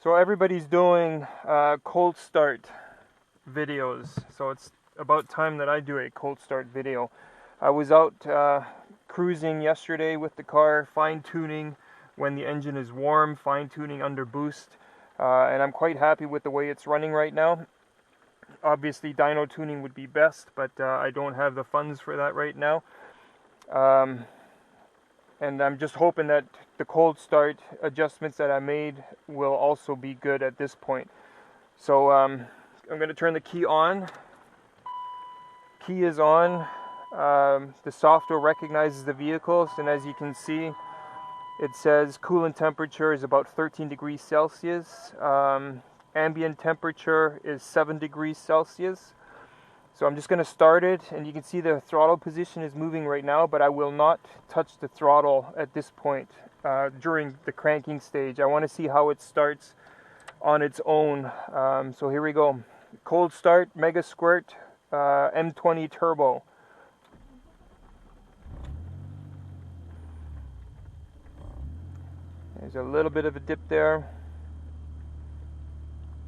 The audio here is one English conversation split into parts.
So everybody's doing cold start videos, so it's about time that I do a cold start video. I was out cruising yesterday with the car, fine-tuning when the engine is warm, fine-tuning under boost, and I'm quite happy with the way it's running right now. Obviously dyno tuning would be best, but I don't have the funds for that right now. And I'm just hoping that the cold start adjustments that I made will also be good at this point. So I'm going to turn the key on. Key is on. The software recognizes the vehicles, and as you can see, it says coolant temperature is about 13 degrees Celsius. Ambient temperature is 7 degrees Celsius. So I'm just going to start it, and you can see the throttle position is moving right now, but I will not touch the throttle at this point during the cranking stage. I want to see how it starts on its own. So here we go. Cold start, Megasquirt, M20 Turbo. There's a little bit of a dip there,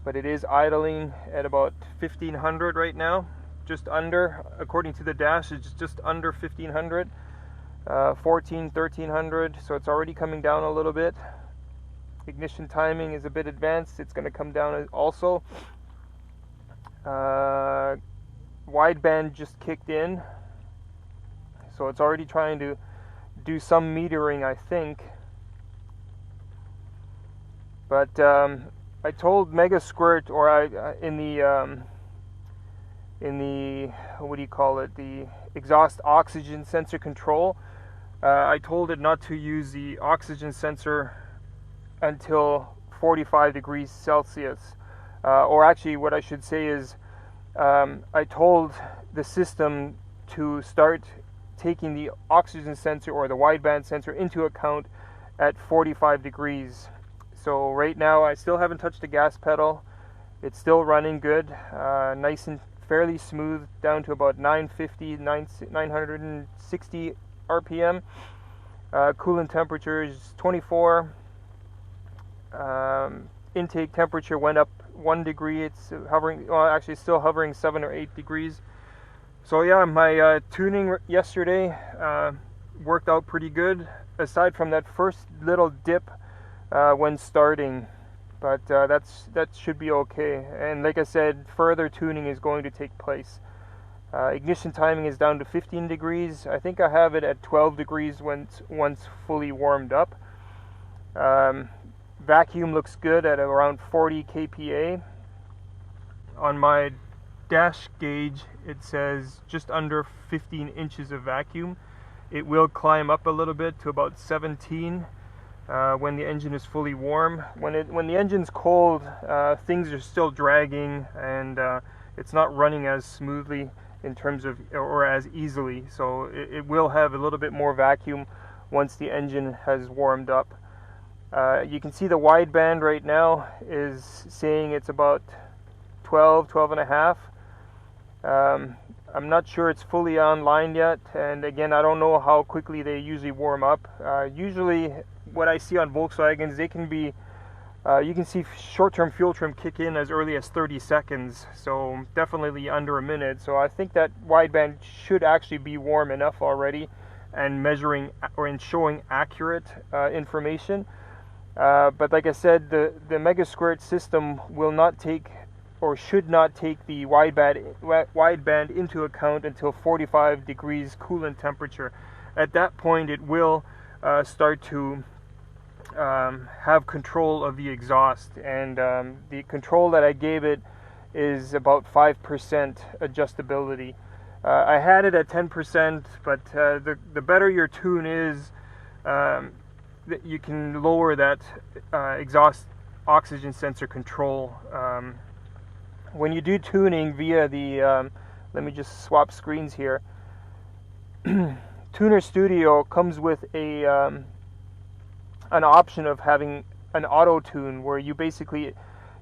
but it is idling at about 1500 right now. Just under, according to the dash, it's just under 1500, 1300, so it's already coming down a little bit. Ignition timing is a bit advanced, it's going to come down also. Wideband just kicked in, so it's already trying to do some metering, I think. But I told Megasquirt, or in the what do you call it, the exhaust oxygen sensor control, I told it not to use the oxygen sensor until 45 degrees Celsius, or actually what I should say is I told the system to start taking the oxygen sensor or the wideband sensor into account at 45 degrees. So right now I still haven't touched the gas pedal. It's still running good, nice and fairly smooth, down to about 960 RPM. Coolant temperature is 24. Intake temperature went up 1 degree. It's hovering, well, actually still hovering 7 or 8 degrees. So yeah, my tuning yesterday worked out pretty good, aside from that first little dip when starting. But that should be okay. And like I said, further tuning is going to take place. Ignition timing is down to 15 degrees. I think I have it at 12 degrees once fully warmed up. Vacuum looks good at around 40 kPa. On my dash gauge, it says just under 15 inches of vacuum. It will climb up a little bit to about 17. When the engine is fully warm. When the engine's cold, things are still dragging, and it's not running as smoothly in terms of, or as easily. So it will have a little bit more vacuum once the engine has warmed up. You can see the wideband right now is saying it's about 12 and a half. I'm not sure it's fully online yet, and again, I don't know how quickly they usually warm up. Usually what I see on Volkswagens, they can be, you can see short-term fuel trim kick in as early as 30 seconds, so definitely under a minute. So I think that wideband should actually be warm enough already and measuring or showing accurate information. But like I said, the Megasquirt system will not take, or should not take, the wideband into account until 45 degrees coolant temperature. At that point, it will start to have control of the exhaust, and the control that I gave it is about 5% adjustability. I had it at 10%, but the better your tune is, you can lower that exhaust oxygen sensor control. When you do tuning via the, let me just swap screens here. Tuner Studio comes with an option of having an Autotune, where you basically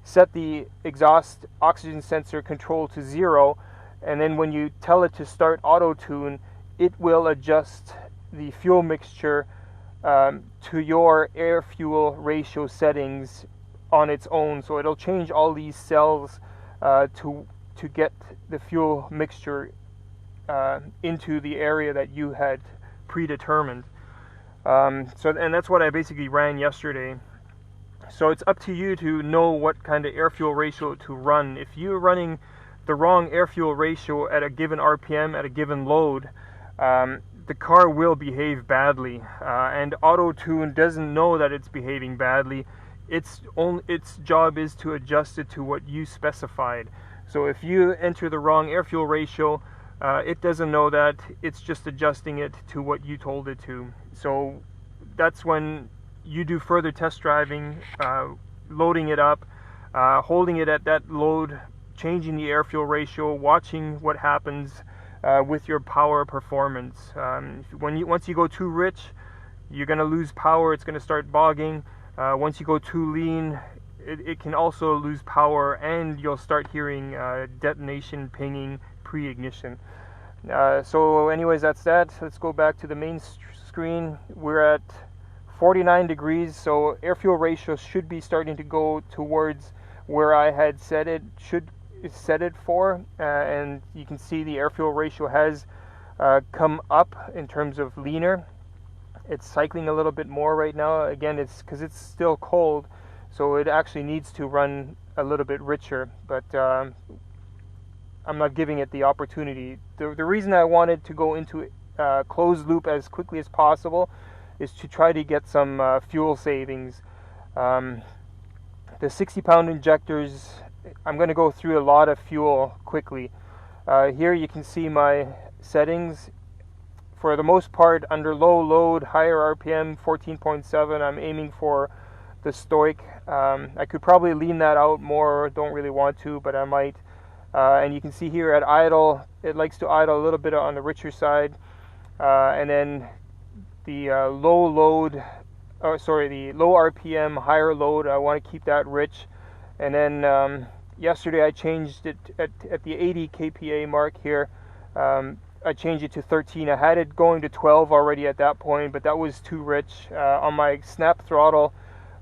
set the exhaust oxygen sensor control to 0, and then when you tell it to start Autotune, it will adjust the fuel mixture to your air-fuel ratio settings on its own. So it'll change all these cells to get the fuel mixture into the area that you had predetermined. And that's what I basically ran yesterday. So it's up to you to know what kind of air-fuel ratio to run. If you're running the wrong air-fuel ratio at a given RPM, at a given load, the car will behave badly. And Autotune doesn't know that it's behaving badly. Its job is to adjust it to what you specified. So if you enter the wrong air-fuel ratio, it doesn't know that. It's just adjusting it to what you told it to. So that's when you do further test driving, loading it up, holding it at that load, changing the air-fuel ratio, watching what happens with your power performance. Once you go too rich, you're going to lose power. It's going to start bogging. Once you go too lean, it can also lose power, and you'll start hearing detonation, pinging, pre-ignition. So anyways, that's that. Let's go back to the main screen. We're at 49 degrees, so air-fuel ratio should be starting to go towards where I had set it for, and you can see the air-fuel ratio has come up in terms of leaner. It's cycling a little bit more right now. Again, it's because it's still cold, so it actually needs to run a little bit richer, but I'm not giving it the opportunity. The reason I wanted to go into closed loop as quickly as possible is to try to get some fuel savings. The 60-pound injectors, I'm going to go through a lot of fuel quickly. Here you can see my settings. For the most part, under low load, higher RPM, 14.7, I'm aiming for the stoic. I could probably lean that out more, don't really want to, but I might. And you can see here at idle, it likes to idle a little bit on the richer side. And then the the low RPM, higher load, I want to keep that rich. And then yesterday I changed it at the 80 kPa mark here. I changed it to 13. I had it going to 12 already at that point, but that was too rich. On my snap throttle,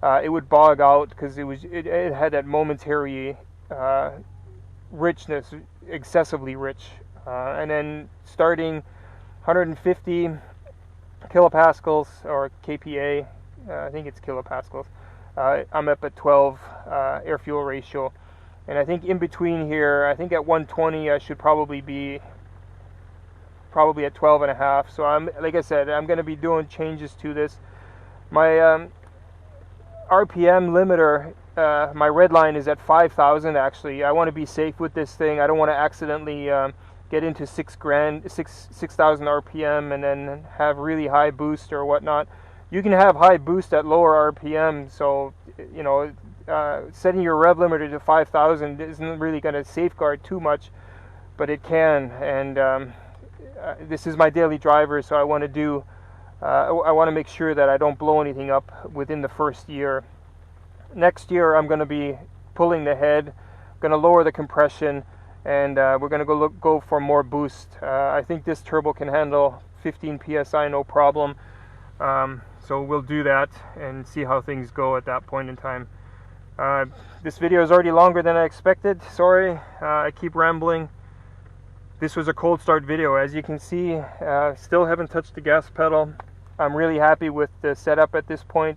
it would bog out because it had that momentary richness, excessively rich. And then starting 150 kilopascals or kPa, I think it's kilopascals, I'm up at 12 air-fuel ratio. And I think in between here, I think at 120 I should probably be at 12.5. So like I said, I'm going to be doing changes to this. My RPM limiter, my red line is at 5,000 actually. I want to be safe with this thing. I don't want to accidentally get into 6,000 RPM and then have really high boost or whatnot. You can have high boost at lower RPM, so you know, setting your rev limiter to 5,000 isn't really going to safeguard too much, but it can. And this is my daily driver, so I want to do. I want to make sure that I don't blow anything up within the first year. Next year, I'm going to be pulling the head, going to lower the compression, and we're going to go for more boost. I think this turbo can handle 15 psi, no problem. So we'll do that and see how things go at that point in time. This video is already longer than I expected. Sorry, I keep rambling. This was a cold start video. As you can see, still haven't touched the gas pedal. I'm really happy with the setup at this point.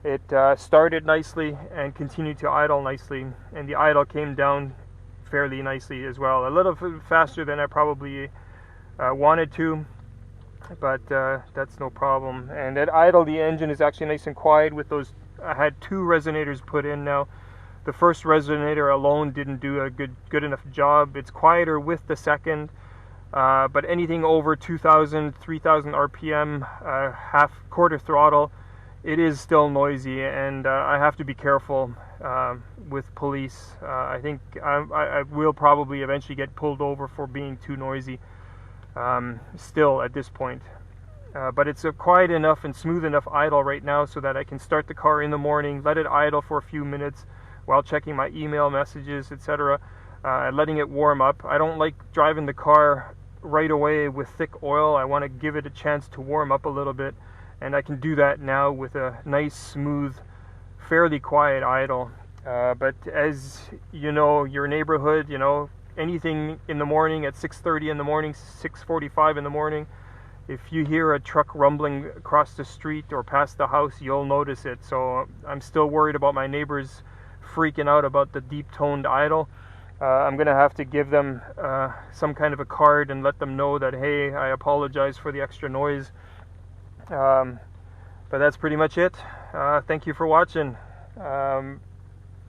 It started nicely and continued to idle nicely, and the idle came down fairly nicely as well. A little faster than I probably wanted to, but that's no problem. And at idle, the engine is actually nice and quiet with those. I had 2 resonators put in now. The first resonator alone didn't do a good enough job. It's quieter with the second, but anything over 2,000, 3,000 RPM, quarter throttle, it is still noisy, and I have to be careful with police. I think I will probably eventually get pulled over for being too noisy still at this point. But it's a quiet enough and smooth enough idle right now so that I can start the car in the morning, let it idle for a few minutes while checking my email messages, etc., letting it warm up. I don't like driving the car right away with thick oil. I want to give it a chance to warm up a little bit, and I can do that now with a nice smooth fairly quiet idle. But as you know, your neighborhood, you know, anything in the morning at 6:30 in the morning, 6:45 in the morning, if you hear a truck rumbling across the street or past the house, you'll notice it. So I'm still worried about my neighbors freaking out about the deep toned idle. I'm gonna have to give them some kind of a card and let them know that, hey, I apologize for the extra noise. But that's pretty much it. Thank you for watching.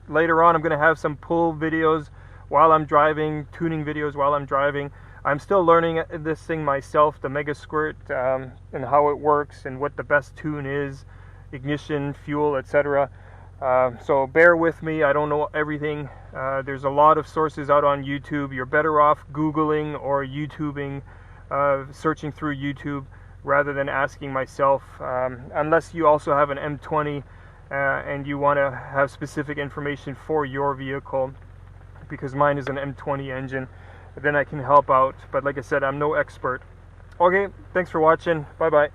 Later on, I'm gonna have some pull videos while I'm driving, tuning videos while I'm driving. I'm still learning this thing myself, the Megasquirt, and how it works and what the best tune is, ignition, fuel, etc. So bear with me, I don't know everything. There's a lot of sources out on YouTube. You're better off Googling or YouTubing, searching through YouTube, rather than asking myself, unless you also have an M20 and you want to have specific information for your vehicle, because mine is an M20 engine. Then I can help out. But like I said, I'm no expert. Okay, thanks for watching. Bye-bye.